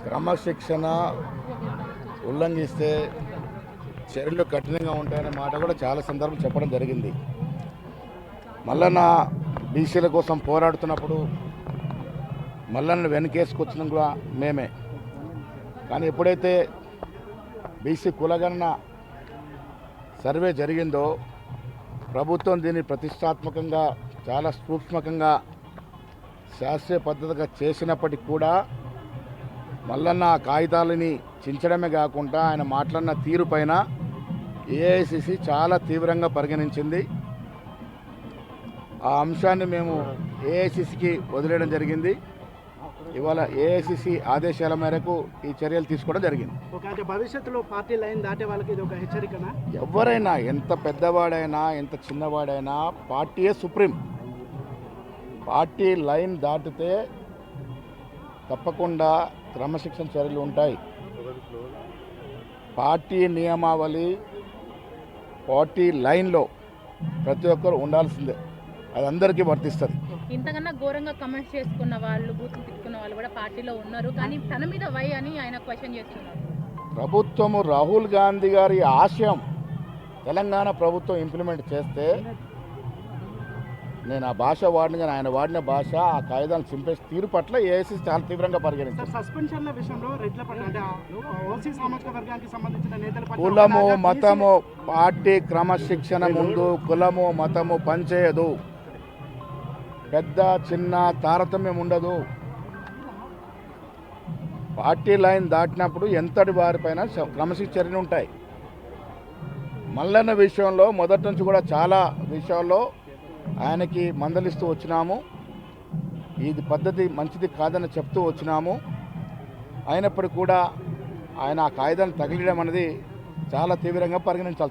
క్రమశిక్షణ ఉల్లంఘిస్తే చర్యలు కఠినంగా ఉంటాయనే మాట కూడా చాలా సందర్భం చెప్పడం జరిగింది. మల్లన్న బీసీల కోసం పోరాడుతున్నప్పుడు మల్లన్న వెనకేసుకొచ్చిన కూడా మేమే. కానీ ఎప్పుడైతే బీసీ కులగణన సర్వే జరిగిందో ప్రభుత్వం దీన్ని ప్రతిష్టాత్మకంగా చాలా సూక్ష్మకంగా శాస్త్రీయ పద్ధతిగా చేసినప్పటికీ కూడా మల్లన్న కాగితాలని చించడమే కాకుండా ఆయన మాట్లాడిన తీరు పైన ఏఐసిసి చాలా తీవ్రంగా పరిగణించింది. ఆ అంశాన్ని మేము ఏఐసిసికి వదిలేయడం జరిగింది. ఇవాళ ఏఐసిసి ఆదేశాల మేరకు ఈ చర్యలు తీసుకోవడం జరిగింది. భవిష్యత్తులో పార్టీ లైన్ దాటే వాళ్ళకి ఇది ఒక హెచ్చరికనా? ఎవరైనా ఎంత పెద్దవాడైనా ఎంత చిన్నవాడైనా పార్టీయే సుప్రీం. పార్టీ లైన్ దాటితే తప్పకుండా క్రమశిక్షణ చర్యలు ఉంటాయి. పార్టీ నియమావళి పార్టీ లైన్లో ప్రతి ఒక్కరు ఉండాల్సిందే. అది అందరికీ వర్తిస్తుంది. ఇంతకన్నా ఘోరంగా కమెంట్స్ చేసుకున్న వాళ్ళు, బూతులు తిట్టుకున్న వాళ్ళు కూడా పార్టీలో ఉన్నారు. కానీ తన మీద వై అని ఆయన క్వశ్చన్ చేస్తున్నారు. ప్రభుత్వము రాహుల్ గాంధీ గారి ఆశయం తెలంగాణ ప్రభుత్వం ఇంప్లిమెంట్ చేస్తే నేను ఆ భాష వాడిన కానీ ఆయన వాడిన భాష ఆ కాగితాలను చింపేసి తీరు పట్ల ఏఐసిసి చాలా తీవ్రంగా పరిగణించారు. సస్పెన్షన్ల విషయంలో రెడ్ల పట్ల ఓసీ సామాజిక వర్గానికి సంబంధించిన నేతల పట్ల కులము మతము పార్టీ క్రమశిక్షణ ముందు కులము మతము పనిచేయదు. పెద్ద చిన్న తారతమ్యం ఉండదు. పార్టీ లైన్ దాటినప్పుడు ఎంతటి వారిపైన క్రమశిక్షణ చర్యలు ఉంటాయి. మల్లన్న విషయంలో మొదటి నుంచి కూడా చాలా విషయాల్లో ఆయనకి మందలిస్తూ వచ్చినాము. ఇది పద్ధతి మంచిది కాదని చెప్తూ వచ్చినాము. అయినప్పటికీ కూడా ఆయన ఆ కాగితాన్ని తగిలియడం అనేది చాలా తీవ్రంగా పరిగణించాలి.